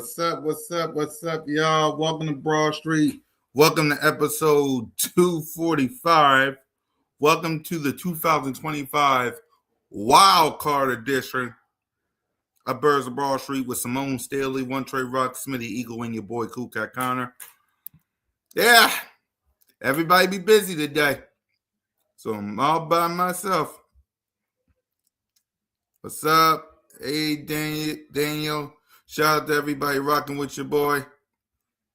What's up? What's up? What's up, y'all? Welcome to Broad Street. Welcome to episode 245. Welcome to the 2025 Wildcard edition of Birds of Broad Street with Simone Staley, One Trey Rock, Smitty Eagle, and your boy Cool Cat Connor. Yeah, everybody be busy today. So I'm all by myself. What's up? Hey, Daniel. Shout out to everybody rocking with your boy.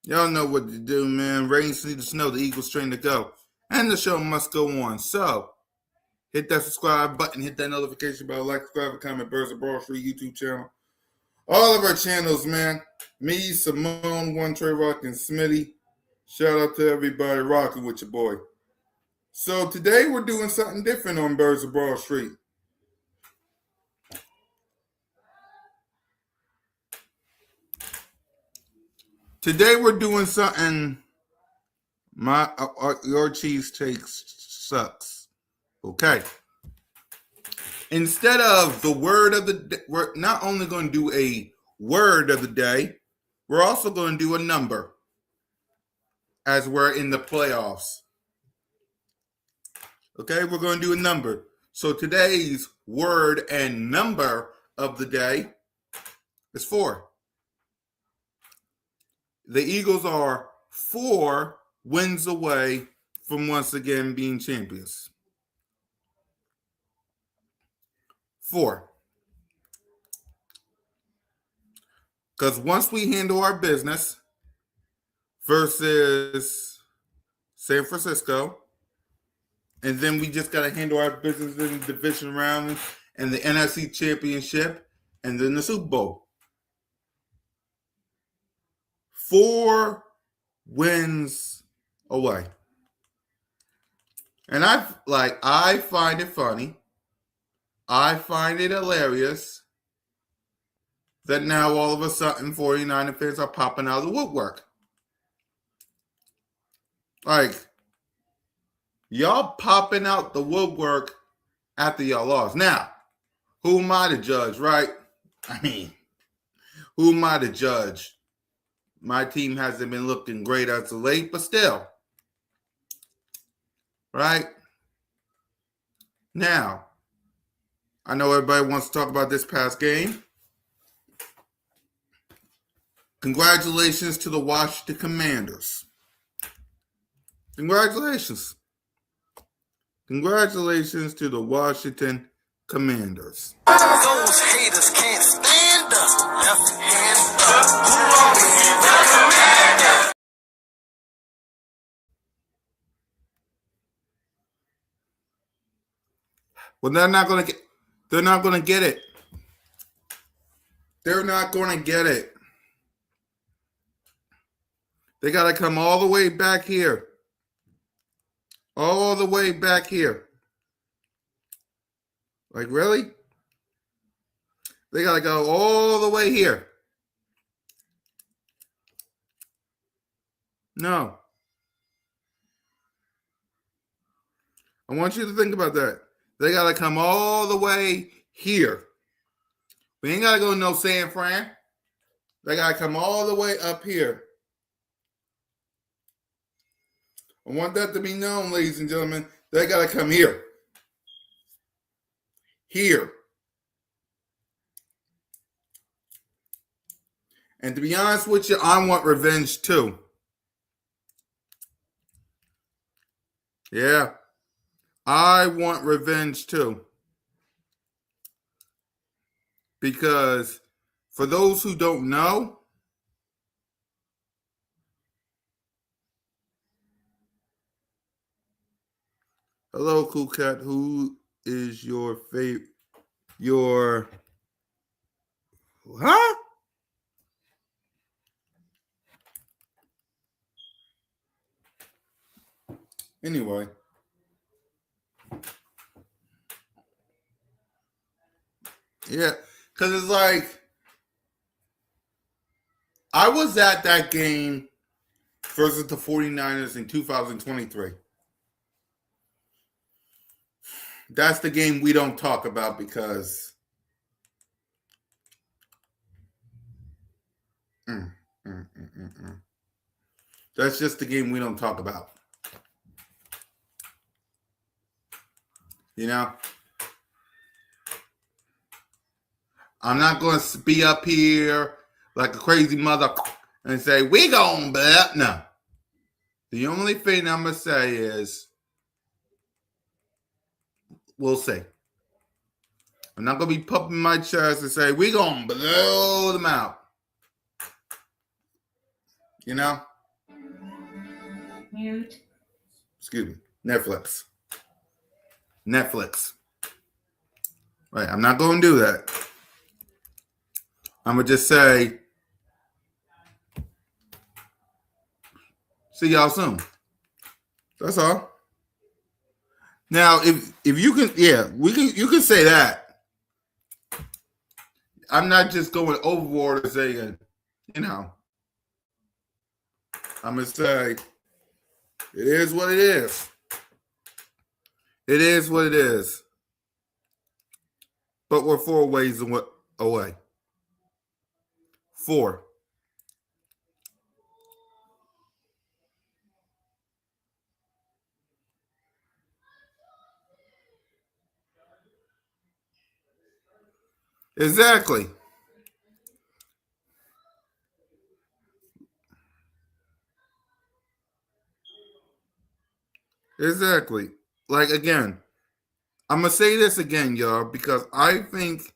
Y'all know what to do, man. Rain, sleet, or snow, the Eagles train to go. And the show must go on. So, hit that subscribe button, hit that notification bell, like, subscribe, comment, Birds of Broad Street YouTube channel. All of our channels, man. Me, Simone, One Trey Rock, and Smitty. Shout out to everybody rocking with your boy. So, today we're doing something different on Birds of Broad Street. Today we're doing something. Your cheese takes sucks. Okay. Instead of the word of the day, we're not only going to do a word of the day, we're also going to do a number as we're in the playoffs. Okay, we're going to do a number. So today's word and number of the day is 4. The Eagles are 4 wins away from once again being champions. 4. Because once we handle our business versus San Francisco, and then we just got to handle our business in the division round and the NFC Championship and then the Super Bowl. 4 wins away. And I find it funny. I find it hilarious that now all of a sudden 49 fans are popping out of the woodwork. Like, y'all popping out the woodwork after y'all lost. Now, who am I to judge, right? I mean, who am I to judge? My team hasn't been looking great as of late, but still. Right? Now, I know everybody wants to talk about this past game. Congratulations to the Washington Commanders. Congratulations. Congratulations to the Washington Commanders. Those haters can't stand us. Left hand up. Well, they're not going to get it. They're not going to get it. They got to come all the way back here. All the way back here. Like, really? They got to go all the way here. No. I want you to think about that. They got to come all the way here. We ain't got to go no San Fran. They got to come all the way up here. I want that to be known, ladies and gentlemen. They got to come here. Here. And to be honest with you, I want revenge too. Yeah. I want revenge too. Because for those who don't know, hello, Cool Cat. Who is your favorite? Huh? Anyway. Yeah, because it's like, I was at that game versus the 49ers in 2023. That's the game we don't talk about because Mm, mm, mm, mm, mm. That's just the game we don't talk about. You know, I'm not going to be up here like a crazy mother and say, we going to, no. The only thing I'm going to say is, we'll see. I'm not going to be pumping my chest and say, we going to blow them out. You know? Mute. Excuse me. Netflix. Right. I'm not going to do that. I'm going to just say, see y'all soon. That's all. Now, if you can, yeah, you can say that. I'm not just going overboard and saying, you know, I'm gonna say it is what it is. It is what it is. But we're 4 ways away. 4. Exactly. Exactly. Like again, I'm gonna say this again, y'all, because I think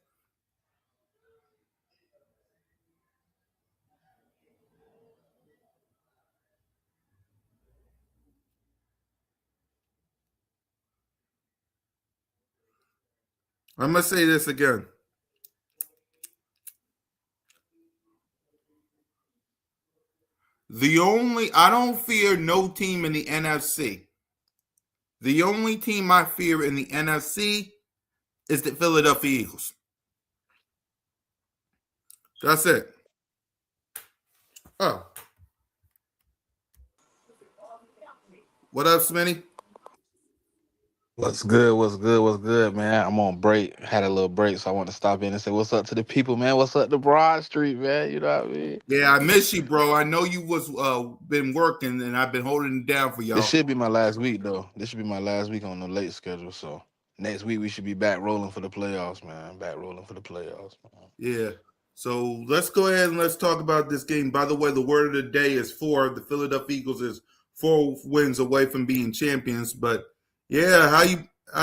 I'm gonna say this again. I don't fear no team in the NFC. The only team I fear in the NFC is the Philadelphia Eagles. That's it. Oh. What up, Smitty? What's good? What's good? What's good, man? I'm on break. Had a little break, so I want to stop in and say what's up to the people, man. What's up to Broad Street, man? You know what I mean? Yeah, I miss you, bro. I know you was been working, and I've been holding it down for This y'all. should be my last week, though. This should be my last week on the late schedule. So next week we should be back rolling for the playoffs, man. Back rolling for the playoffs, man. Yeah. So let's go ahead and let's talk about this game. By the way, the word of the day is 4. The Philadelphia Eagles is 4 wins away from being champions. But yeah, how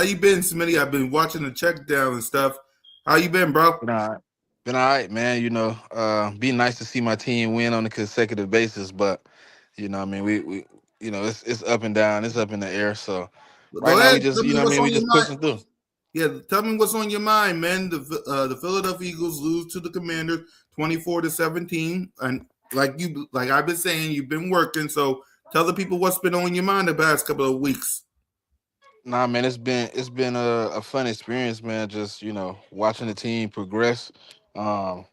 you been, Smitty? I've been watching the check down and stuff. How you been, bro? Been all right, man. You know, be nice to see my team win on a consecutive basis, but you know, I mean, we you know, it's up and down, it's up in the air. So right Go now ahead. we just, Tell you me know, what I what's mean, on we your just mind. pushing through. Yeah, tell me what's on your mind, man. The Philadelphia Eagles lose to the Commanders 24-17, and like I've been saying, you've been working. So tell the people what's been on your mind the past couple of weeks. Nah, man, it's been a fun experience, man. Just watching the team progress. Um,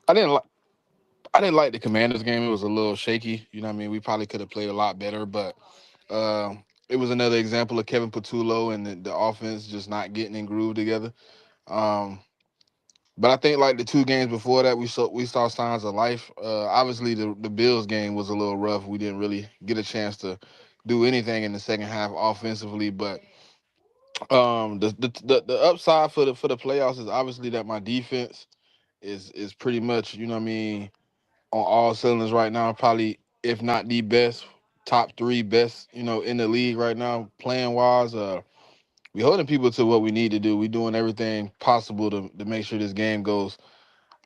I didn't like I didn't like the Commanders game. It was a little shaky. You know what I mean? We probably could have played a lot better, but it was another example of Kevin Patullo and the offense just not getting in groove together. Um, but I think like the 2 games before that, we saw signs of life. Obviously, the Bills game was a little rough. We didn't really get a chance to do anything in the second half offensively, but the upside for the playoffs is obviously that my defense is pretty much, you know what I mean, on all cylinders right now, probably if not the best, top 3 best, in the league right now, playing wise. We holding people to what we need to do. We doing everything possible to make sure this game goes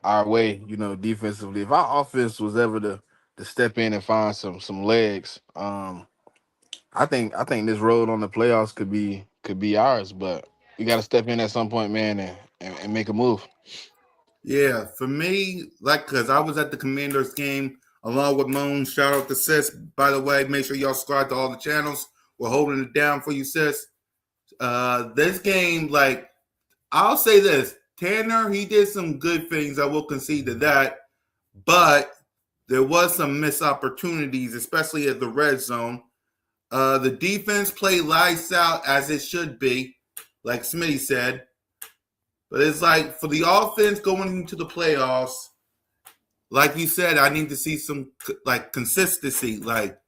our way, defensively. If our offense was ever to step in and find some legs, I think this road on the playoffs could be ours, but we got to step in at some point, man, and make a move. Yeah, for me, because I was at the Commanders game along with Moan. Shout out to Sis, by the way. Make sure y'all subscribe to all the channels. We're holding it down for you, Sis. This game, I'll say this. Tanner, he did some good things. I will concede to that. But there was some missed opportunities, especially at the red zone. The defense played lights out as it should be, like Smitty said. But it's like for the offense going into the playoffs, like you said, I need to see some like consistency. Like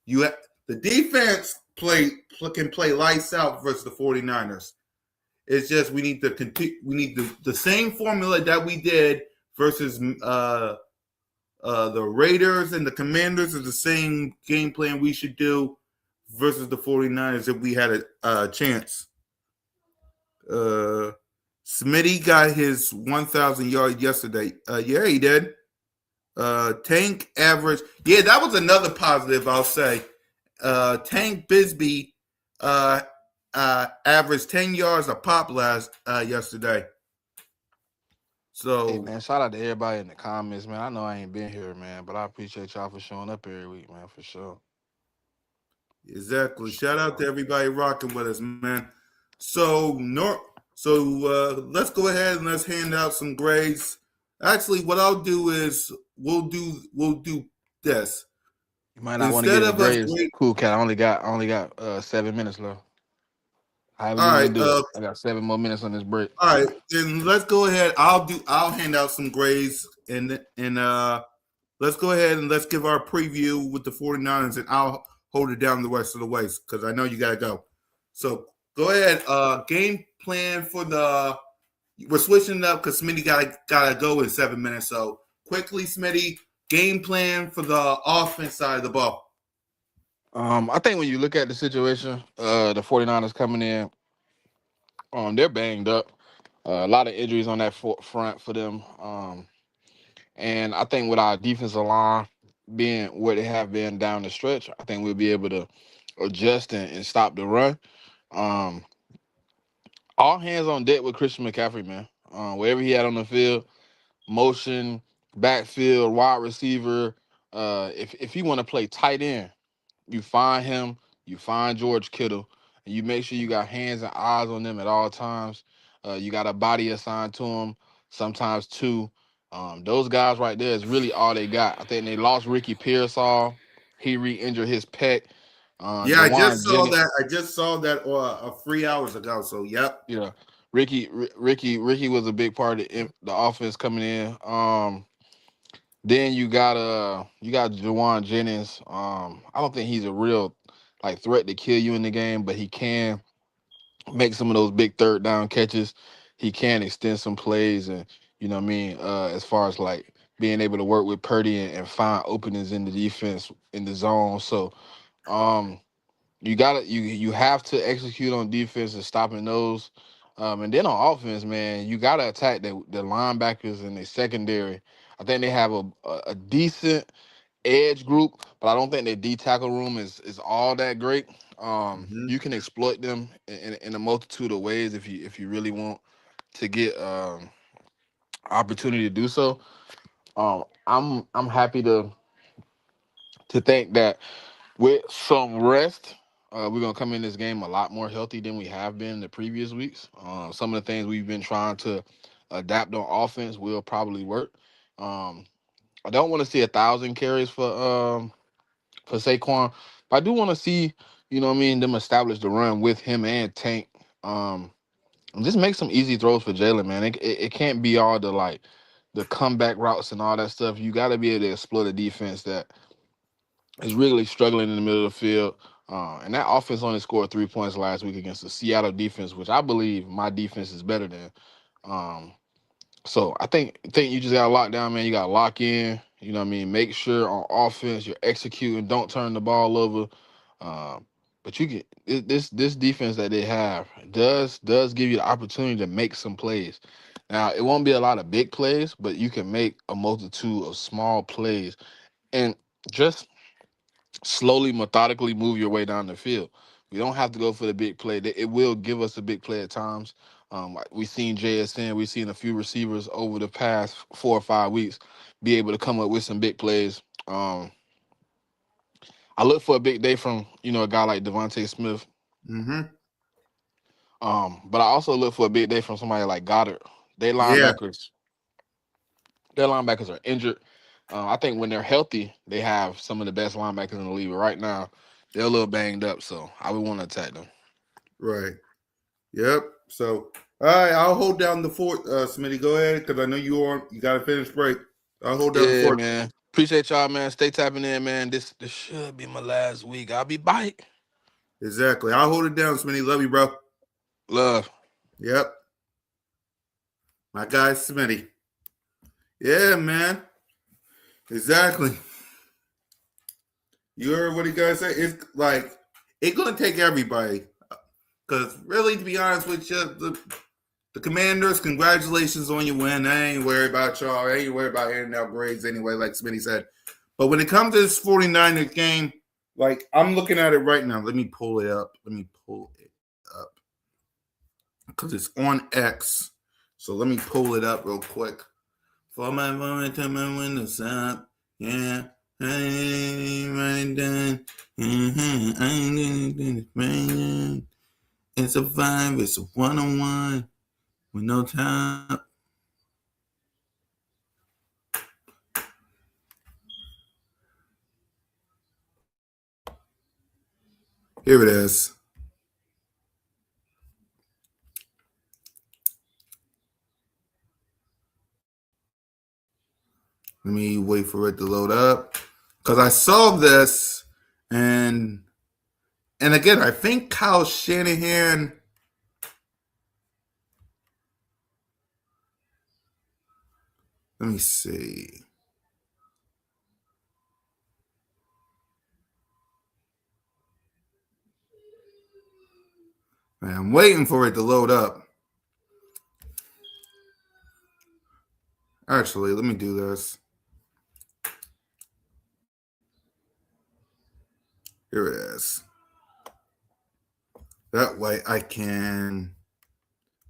you, the defense can play lights out versus the 49ers. It's just we need to continue. We need the same formula that we did versus the Raiders and the Commanders is the same game plan we should do versus the 49ers if we had a chance. Uh, Smitty got his 1,000 yard yesterday. Yeah, he did. Tank average. Yeah, that was another positive, I'll say. Tank Bisbee averaged 10 yards a pop yesterday. Hey So man, shout out to everybody in the comments, man. I know I ain't been here, man, but I appreciate y'all for showing up every week, man, for sure. exactly. Shout out to Sure. everybody rocking with us, man. So let's go ahead and let's hand out some grades. Actually, what I'll do is we'll do this You might not want to instead give the of us grades. grade. Cool, cat. I only got 7 minutes left. However you All want right, to do it. I got 7 more minutes on this break. all right. Then let's go ahead. I'll hand out some grades and let's go ahead and let's give our preview with the 49ers and I'll hold it down the rest of the way because I know you gotta go. So go ahead. Game plan for the we're switching it up because Smitty gotta go in 7 minutes. So quickly, Smitty, game plan for the offense side of the ball. I think when you look at the situation, the 49ers coming in, they're banged up. A lot of injuries on that front for them. And I think with our defensive line being what they have been down the stretch, I think we'll be able to adjust and stop the run. Um, all hands on deck with Christian McCaffrey, man. Wherever he had on the field, motion, backfield, wide receiver. If you want to play tight end, you find him, you find George Kittle, and you make sure you got hands and eyes on them at all times. You got a body assigned to them, sometimes two. Those guys right there is really all they got. I think they lost Ricky Pearsall. He re-injured his pec. Yeah, Jawan Jennings, I just saw that 3 hours ago. So yep. yeah, Ricky was a big part of the offense coming in. Then you got Jawan Jennings. I don't think he's a real like threat to kill you in the game, but he can make some of those big third down catches. He can extend some plays, and you know what I mean. As far as like being able to work with Purdy and find openings in the defense in the zone. So um, you have to execute on defense and stopping those. And then on offense, man, you gotta attack the linebackers and the secondary. I think they have a decent edge group, but I don't think their D tackle room is all that great. Mm-hmm. You can exploit them in a multitude of ways if you really want to get opportunity to do so. I'm happy to think that with some rest, we're gonna come in this game a lot more healthy than we have been in the previous weeks. Some of the things we've been trying to adapt on offense will probably work. Um, I don't want to see 1,000 carries for Saquon. But I do want to see, you know what I mean, them establish the run with him and Tank. Um, and just make some easy throws for Jalen, man. It can't be all the comeback routes and all that stuff. You got to be able to exploit a defense that is really struggling in the middle of the field. And that offense only scored 3 points last week against the Seattle defense, which I believe my defense is better than. Um, so I think you just got to lock down, man. You got to lock in. You know what I mean? Make sure on offense you're executing. Don't turn the ball over. But you get this defense that they have does give you the opportunity to make some plays. Now it won't be a lot of big plays, but you can make a multitude of small plays and just slowly, methodically move your way down the field. We don't have to go for the big play. It will give us a big play at times. Like we've seen JSN, we've seen a few receivers over the past 4 or 5 weeks be able to come up with some big plays. I look for a big day from a guy like Devontae Smith. Mm-hmm. But I also look for a big day from somebody like Goddard. They Yeah. linebackers, their linebackers are injured. I think when they're healthy, they have some of the best linebackers in the league. But right now, they're a little banged up, so I would want to attack them. Right. Yep. So all right, I'll hold down the fort, Smitty. Go ahead because I know you got to finish break. I'll hold down the Yeah, fort. man. Appreciate y'all, man. Stay tapping in, man. This should be my last week. I'll be back. Exactly. I'll hold it down, Smitty. Love you, bro. Love. Yep. My guy, Smitty. Yeah, man. Exactly. You heard what he guys say? It's like, it's going to take everybody. Because really, to be honest with you, the Commanders, congratulations on your win. I ain't worried about y'all. I ain't worried about handing out grades anyway, like Smitty said. But when it comes to this 49ers game, like, I'm looking at it right now. Let me pull it up. Because it's on X. So let me pull it up real quick. For my moment, turn my windows up. Yeah. I ain't running down. I ain't doing this. It's a vibe. It's a one-on-one. With no time. Here it is. Let me wait for it to load up. Because I saw this, and again, I think Kyle Shanahan. Let me see. Man, I'm waiting for it to load up. Actually, let me do this. Here it is. That way I can.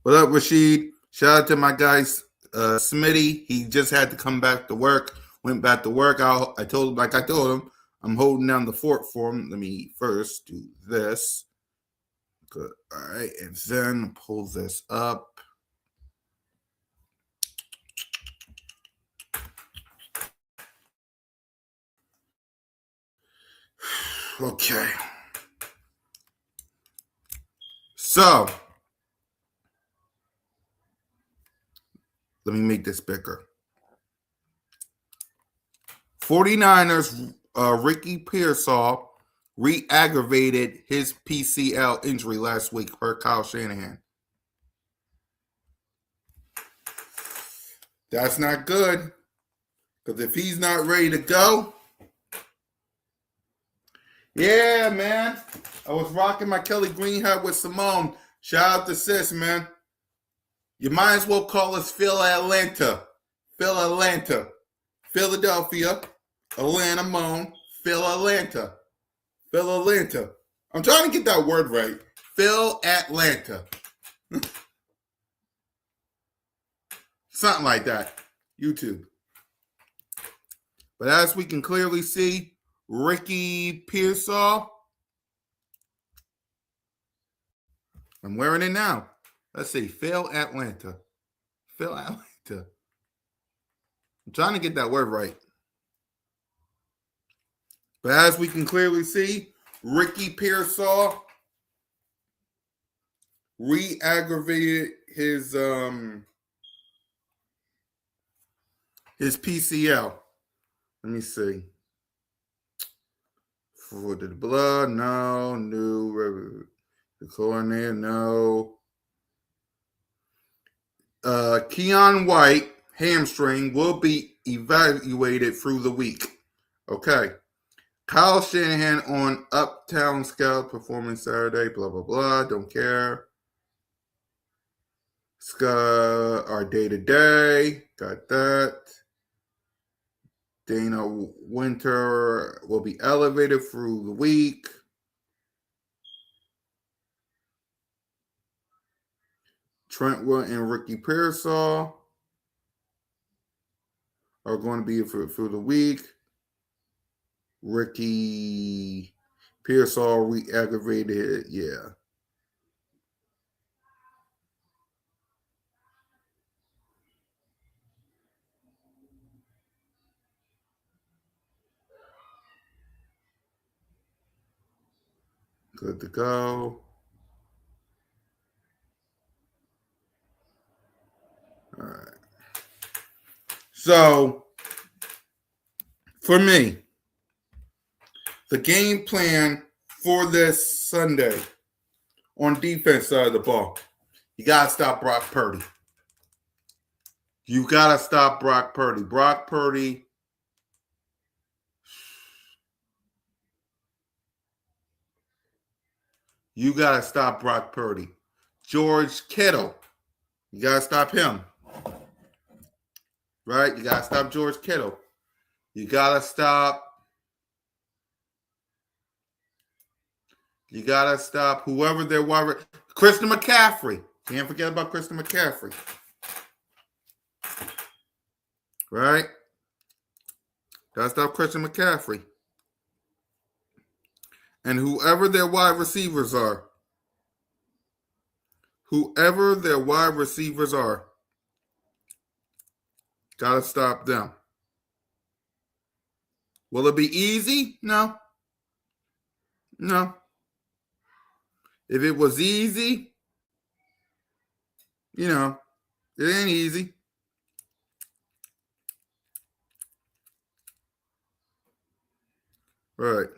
What up, Rashid? Shout out to my guy, Smitty. He just had to come back to work. Went back to work. I told him, like I told him, I'm holding down the fort for him. Let me first do this. Good. All right, and then pull this up. Okay. So, let me make this bigger. 49ers, Ricky Pearsall re-aggravated his PCL injury last week per Kyle Shanahan. That's not good. Because if he's not ready to go, yeah, man. I was rocking my Kelly Green hat with Simone. Shout out to sis, man. You might as well call us Phil Atlanta. Philadelphia, Atlanta Moan, Phil Atlanta. I'm trying to get that word right. Phil Atlanta. Something like that. YouTube. But as we can clearly see, Ricky Pearsall. I'm wearing it now. Let's see. Phil Atlanta. I'm trying to get that word right. But as we can clearly see, Ricky Pearsall re-aggravated his PCL. Let me see. For the blood, no. New the coordinator, no. Keon White, hamstring, will be evaluated through the week. Okay. Kyle Shanahan on Uptown Scout performance Saturday, blah, blah, blah. Don't care. Our day-to-day. Got that. Dana Winter will be elevated through the week. Trentwood and Ricky Pearsall are going to be through the week. Ricky Pearsall re-aggravated. Yeah. Good to go. All right. So, For me, the game plan for this Sunday on defense side of the ball, you got to stop Brock Purdy. You got to stop Brock Purdy. Brock Purdy, you got to stop Brock Purdy. George Kittle, you got to stop him. Right? You got to stop George Kittle. You got to stop whoever their wide. Christian McCaffrey. Can't forget about Christian McCaffrey. Right? Got to stop Christian McCaffrey. And whoever their wide receivers are. Got to stop them. Will it be easy? No. No. If it was easy, it ain't easy. Right.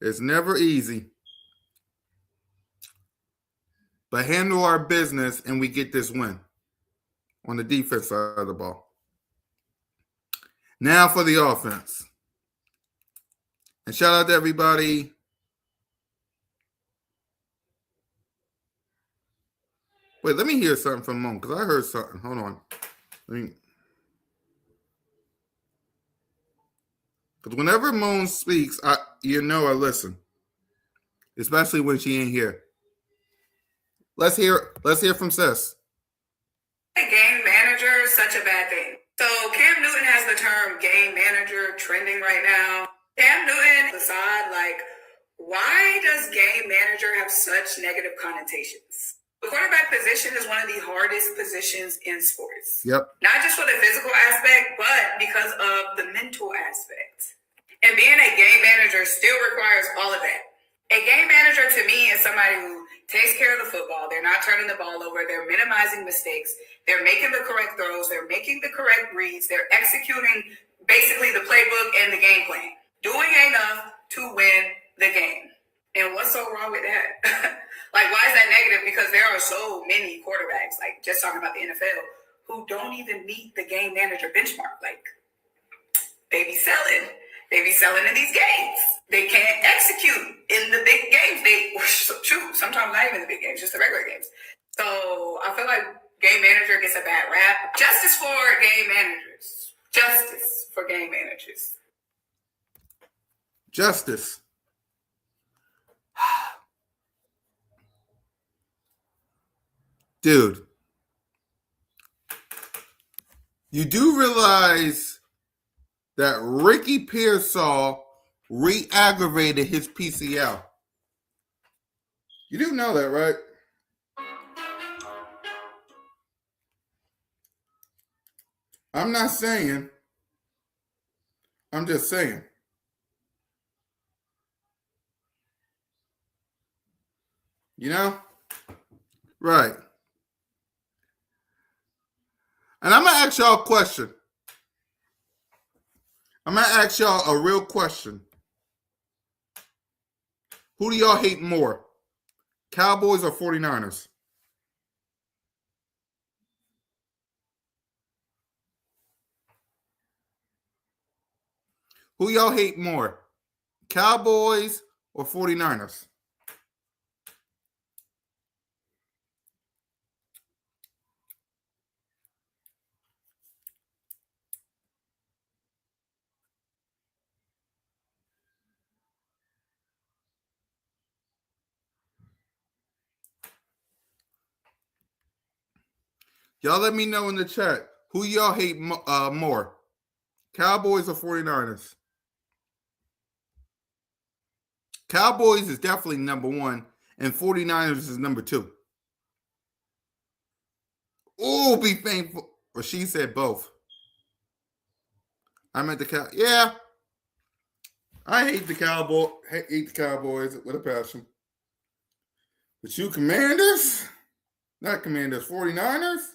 It's never easy. But handle our business and we get this win on the defense side of the ball. Now for the offense. And shout out to everybody. Wait, let me hear something from Moon because I heard something. Hold on. Because whenever Moon speaks, I listen. Especially when she ain't here. Let's hear from Sis. Game manager is such a bad thing. So Cam Newton has the term game manager trending right now. Cam Newton, aside, why does game manager have such negative connotations? The quarterback position is one of the hardest positions in sports. Yep. Not just for the physical aspect, but because of the mental aspect. And being a game manager still requires all of that. A game manager to me is somebody who takes care of the football. They're not turning the ball over. They're minimizing mistakes. They're making the correct throws. They're making the correct reads. They're executing basically the playbook and the game plan. Doing enough to win the game. And what's so wrong with that? Why is that negative? Because there are so many quarterbacks, just talking about the NFL, who don't even meet the game manager benchmark. They be selling. They be selling in these games. They can't execute in the big games. Sometimes not even the big games, just the regular games. So I feel like game manager gets a bad rap. Justice for game managers. Justice for game managers. Justice. Dude. You do realize that Ricky Pearsall re-aggravated his PCL. You do know that, right? I'm not saying. I'm just saying. Right. And I'm going to ask y'all a question. I'm going to ask y'all a real question. Who do y'all hate more? Cowboys or 49ers? Who y'all hate more? Cowboys or 49ers? Y'all let me know in the chat. Who y'all hate more? Cowboys or 49ers? Cowboys is definitely number one, and 49ers is number two. Oh, be thankful. Or she said both. I meant the cow. Yeah. I hate the Cowboys with a passion. But you Commanders? Not Commanders, 49ers?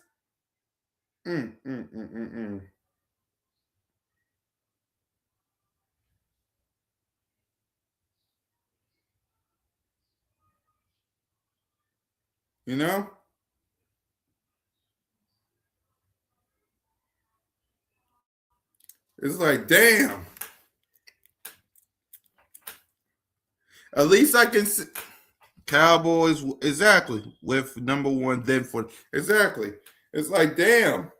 You know? It's like, damn. At least I can see Cowboys, exactly, with number one, then for, exactly. It's like, damn.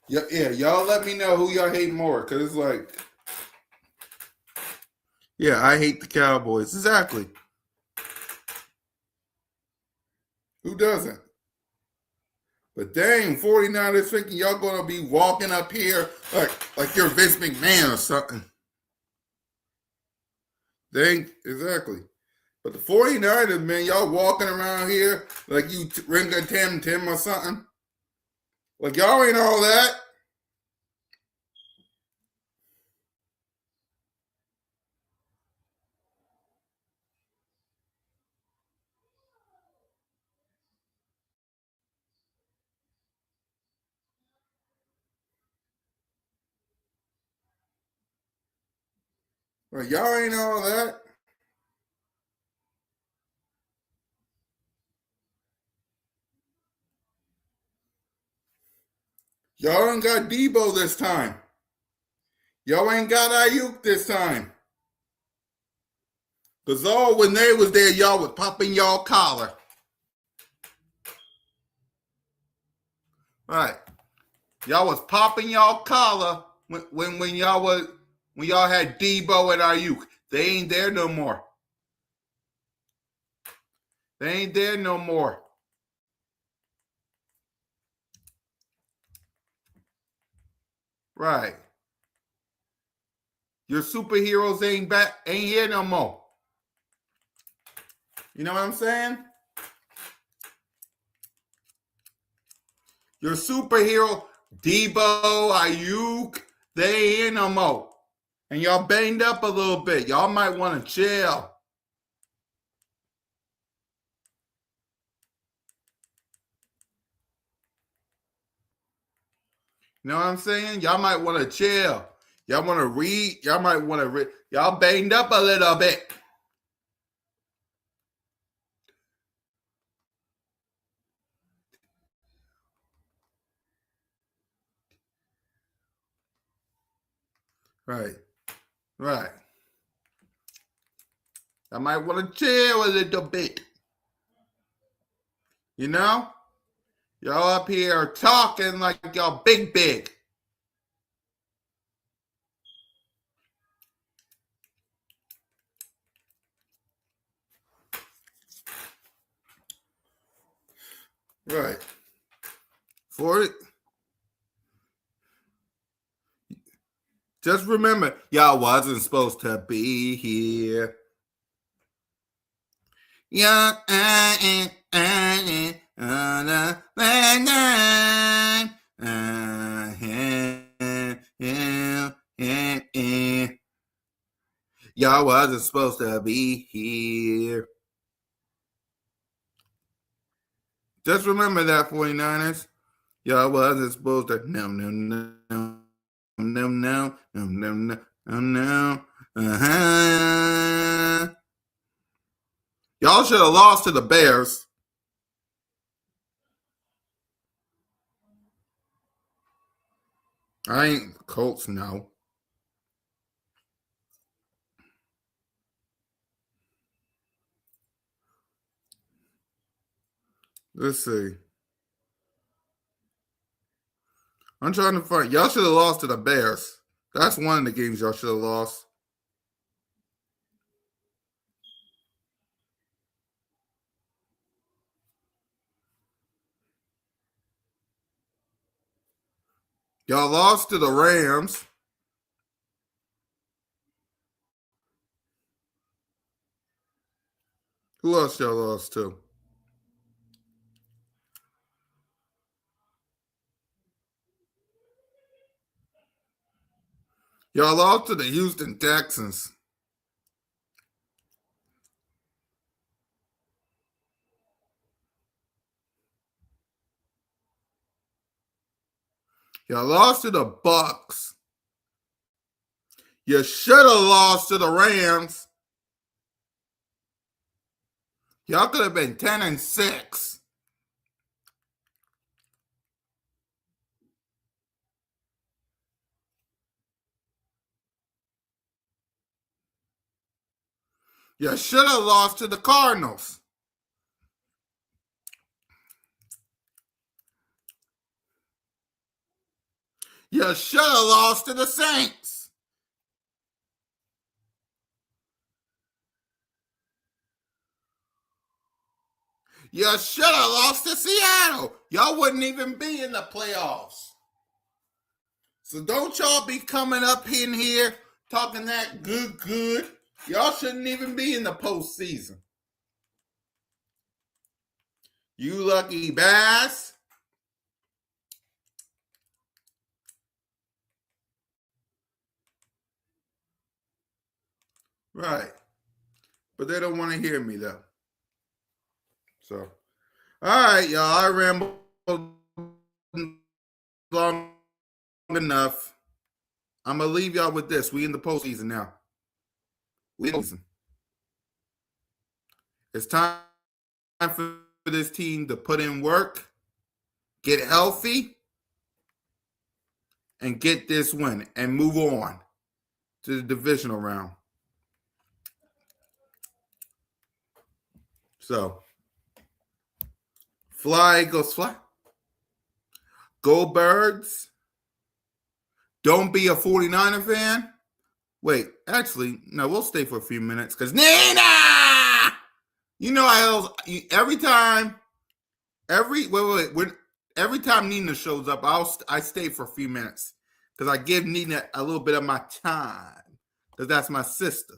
Yeah, y'all let me know who y'all hate more, because it's like, yeah, I hate the Cowboys. Exactly. Who doesn't? But dang, 49ers thinking y'all going to be walking up here like you're Vince McMahon or something. Dang, exactly. But the 49ers, man, y'all walking around here like you Ringa Tim or something. Like y'all ain't all that. Like y'all ain't all that. Y'all ain't got Debo this time. Y'all ain't got Ayuk this time. Because all when they was there, y'all was popping y'all collar. Right. Y'all was popping y'all collar when y'all had Debo and Ayuk. They ain't there no more. They ain't there no more. Right. Your superheroes ain't here no more. You know what I'm saying? Your superhero, Debo, Ayuk, they ain't here no more. And y'all banged up a little bit. Y'all might want to chill. You know what I'm saying? Y'all might want to chill. Y'all want to read. Y'all might want to read. Y'all banged up a little bit. Right. Right. I might want to chill a little bit. You know? Y'all up here talking like y'all big. Right. For it. Just remember, y'all wasn't supposed to be here. Yeah, y'all wasn't supposed to be here. Just remember that, 49ers. Y'all wasn't supposed to. No. Uh-huh. Y'all should have lost to the Bears. I ain't Colts now. Let's see. I'm trying to find. Y'all should have lost to the Bears. That's one of the games y'all should have lost. Y'all lost to the Rams. Who else y'all lost to? Y'all lost to the Houston Texans. Y'all lost to the Bucks. You should have lost to the Rams. Y'all could have been 10-6. You should have lost to the Cardinals. You should have lost to the Saints. You should have lost to Seattle. Y'all wouldn't even be in the playoffs. So don't y'all be coming up in here talking that good. Y'all shouldn't even be in the postseason. You lucky bass. Right. But they don't want to hear me, though. So, all right, y'all. I rambled long enough. I'm going to leave y'all with this. We in the postseason now. It's time for this team to put in work, get healthy, and get this win and move on to the divisional round. So, fly, Eagles, fly. Go Birds. Don't be a 49er fan. Wait, actually, no, we'll stay for a few minutes because Nina! You know, every time Nina shows up, I stay for a few minutes because I give Nina a little bit of my time because that's my sister.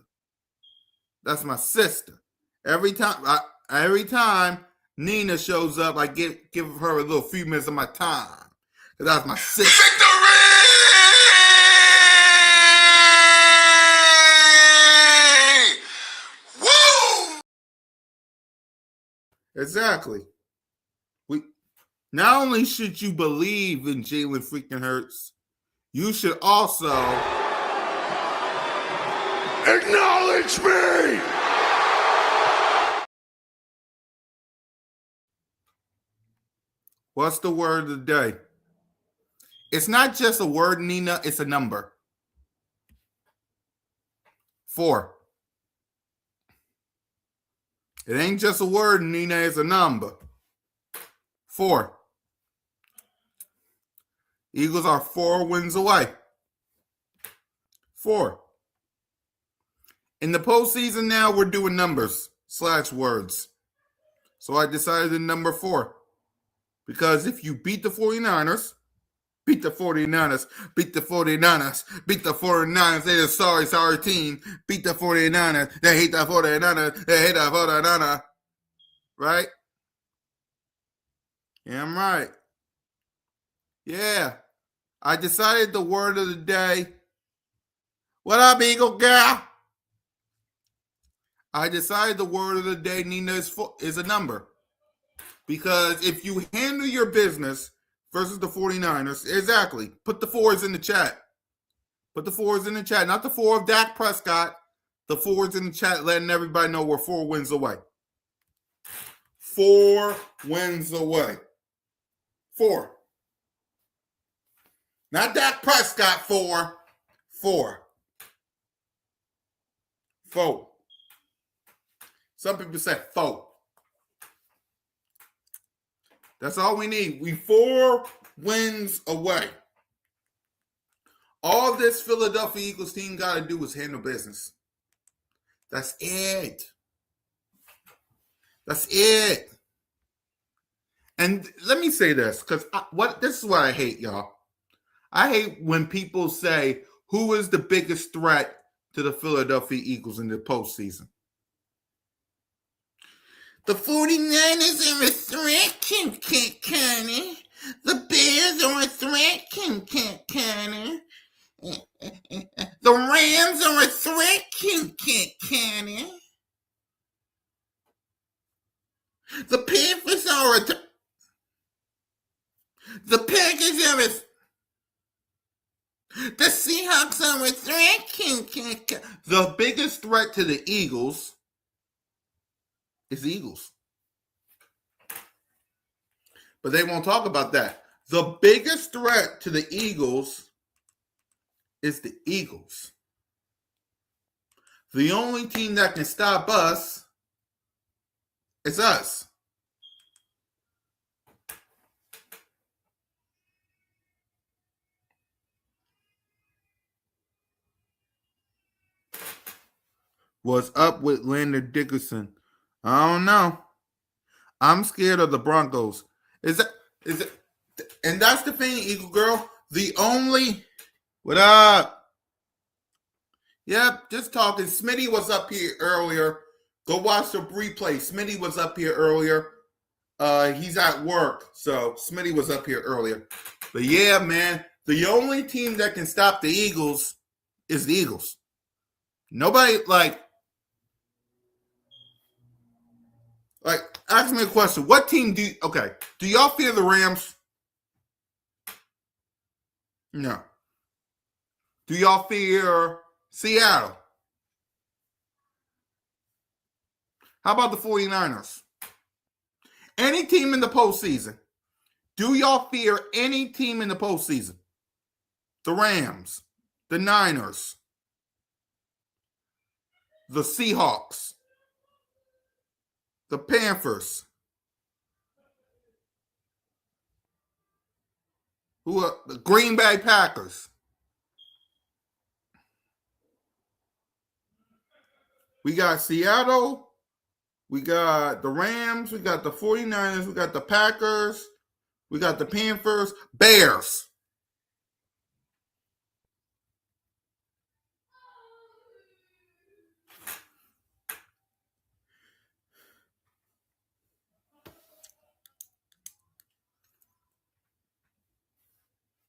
That's my sister. Every time Nina shows up, I give her a little few minutes of my time because that's my sister. Victory! Woo! Exactly. Not only should you believe in Jalen freaking Hurts, you should also Acknowledge me! What's the word of the day? It's not just a word, Nina. It's a number. 4. It ain't just a word, Nina. It's a number. 4. Eagles are 4 wins away. 4. In the postseason now, we're doing numbers / words. So I decided to number 4. Because if you beat the 49ers, beat the 49ers, beat the 49ers, beat the 49ers, they're a sorry team. Beat the 49ers, they hate the 49ers, they hate the 49ers. Right? Yeah, I'm right. Yeah. I decided the word of the day. What up, Eagle Gal? I decided the word of the day, Nina, is a number. Because if you handle your business versus the 49ers, exactly, put the 4s in the chat. Put the 4s in the chat. Not the 4 of Dak Prescott. The 4s in the chat letting everybody know we're 4 wins away. 4 wins away. 4. Not Dak Prescott, 4. 4. 4. Some people say 4. That's all we need. We 4 wins away. All this Philadelphia Eagles team got to do is handle business. That's it. That's it. And let me say this, because this is what I hate, y'all. I hate when people say, who is the biggest threat to the Philadelphia Eagles in the postseason? The 49ers are a threat, Connie. The Bears are a threat, Connie. The Rams are a threat, Connie. The Panthers are the Packers are The Seahawks are a threat. The biggest threat to the Eagles is the Eagles. But they won't talk about that. The biggest threat to the Eagles is the Eagles. The only team that can stop us is us. What's up with Landon Dickerson? I don't know. I'm scared of the Broncos. Is it? And that's the thing, Eagle Girl. The only what up? Yep, just talking. Smitty was up here earlier. Go watch the replay. Smitty was up here earlier. He's at work, so Smitty was up here earlier. But yeah, man, the only team that can stop the Eagles is the Eagles. Nobody like ask me a question. What team do y'all fear the Rams? No. Do y'all fear Seattle? How about the 49ers? Any team in the postseason. Do y'all fear any team in the postseason? The Rams, the Niners, the Seahawks, the Panthers. Who are the Green Bay Packers? We got Seattle, we got the Rams, we got the 49ers, we got the Packers, we got the Panthers, Bears.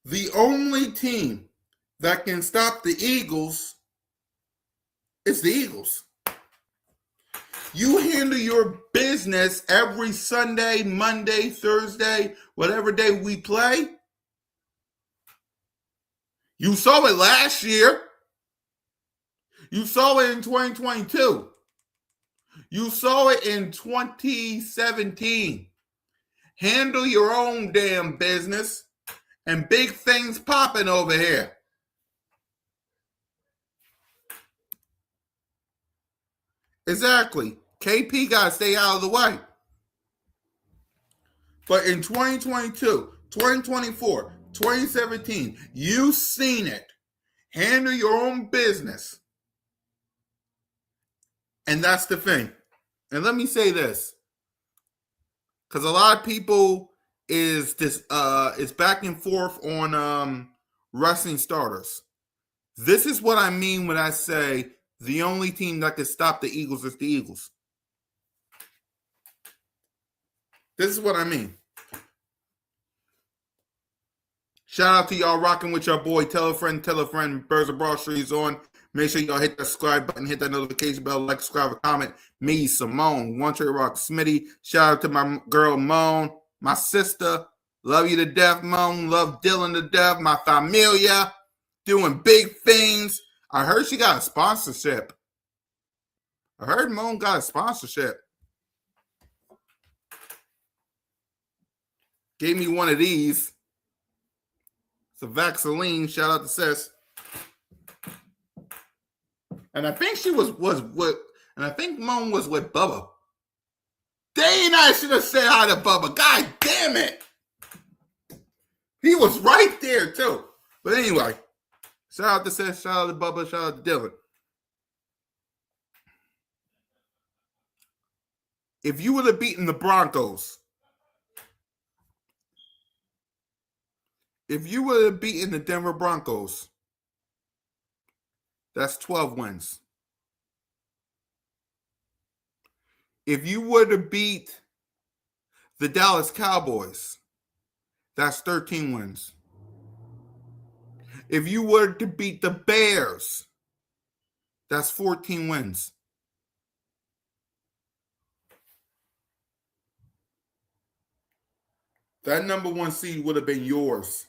The only team that can stop the Eagles is the Eagles. You handle your business every Sunday, Monday, Thursday, whatever day we play. You saw it last year. You saw it in 2022. You saw it in 2017. Handle your own damn business and big things popping over here. Exactly. KP got to stay out of the way. But in 2022, 2024, 2017, you've seen it. Handle your own business. And that's the thing. And let me say this. Because a lot of people is back and forth on wrestling starters. This is what I mean when I say the only team that can stop the Eagles is the Eagles. This is what I mean. Shout out to y'all rocking with your boy. Tell a friend, Birds of Broad Street is on. Make sure y'all hit that subscribe button, hit that notification bell, like, subscribe, comment. Me, Simone, One Trade Rock, Smitty. Shout out to my girl, Moan, my sister. Love you to death, Moan. Love Dylan to death. My familia. Doing big things. I heard she got a sponsorship. I heard Moan got a sponsorship. Gave me one of these. It's a Vaseline. Shout out to Sis. And I think she was with, and I think Moan was with Bubba. Dang, I should have said hi to Bubba. God damn it. He was right there, too. But anyway, shout out to Sis, shout out to Bubba, shout out to Dylan. If you would have beaten the Broncos, if you would have beaten the Denver Broncos, that's 12 wins. If you would have beat the Dallas Cowboys, that's 13 wins. If you were to beat the Bears, that's 14 wins. That number one seed would have been yours.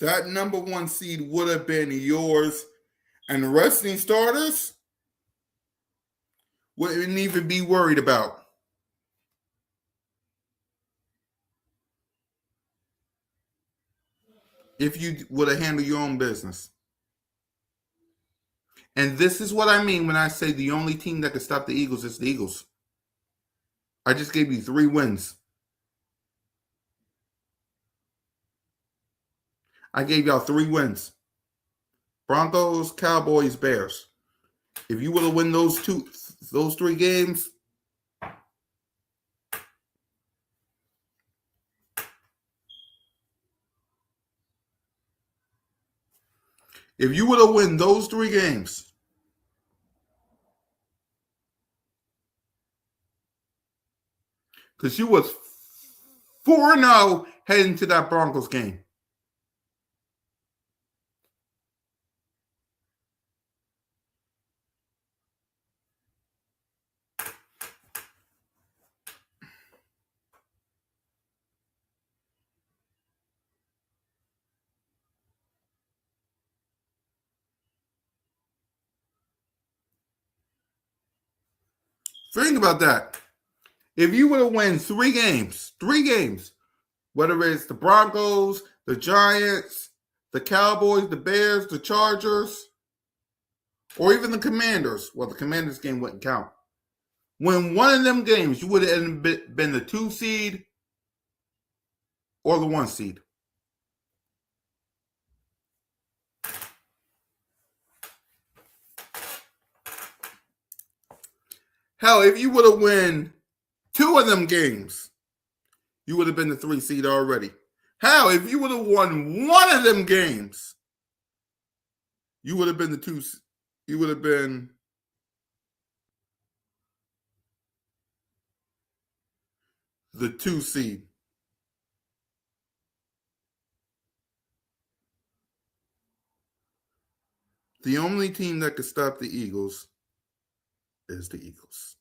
that number 1 seed would have been yours, and the resting starters wouldn't even be worried about. If you would have handled your own business. And this is what I mean when I say the only team that could stop the Eagles is the Eagles. I just gave you 3 wins. I gave y'all 3 wins. Broncos, Cowboys, Bears. If you would have won those 3 games, if you would have won those 3 games, because you was 4-0 heading to that Broncos game. Think about that. If you would have won 3 games, whether it's the Broncos, the Giants, the Cowboys, the Bears, the Chargers, or even the Commanders, well, the Commanders game wouldn't count. When one of them games, you would have been the 2 seed or the 1 seed. Hell, if you would have won 2 of them games, you would have been the 3 seed already. Hell, if you would have won 1 of them games, you would have been the 2. You would have been the 2 seed. The only team that could stop the Eagles is the Eagles.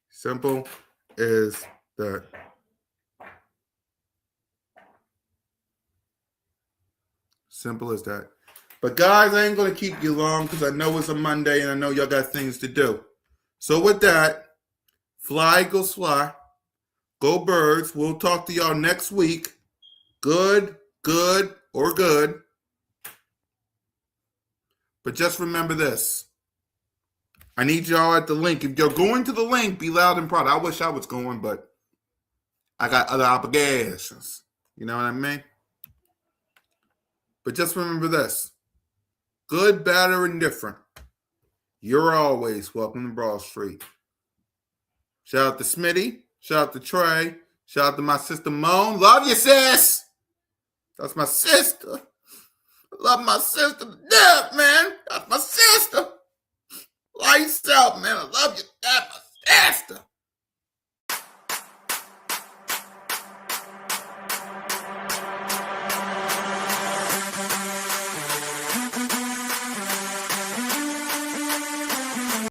Simple as that. Simple as that. But guys, I ain't going to keep you long because I know it's a Monday and I know y'all got things to do. So with that, fly, Eagles, fly. Go Birds. We'll talk to y'all next week. Good, or good. But just remember this. I need y'all at the link. If you're going to the link, be loud and proud. I wish I was going, but I got other obligations. You know what I mean? But just remember this. Good, bad, or indifferent. You're always welcome to Broad Street. Shout out to Smitty. Shout out to Trey. Shout out to my sister Moan. Love you, sis. That's my sister. I love my sister to death, man. That's my sister. Lights out, man. I love you.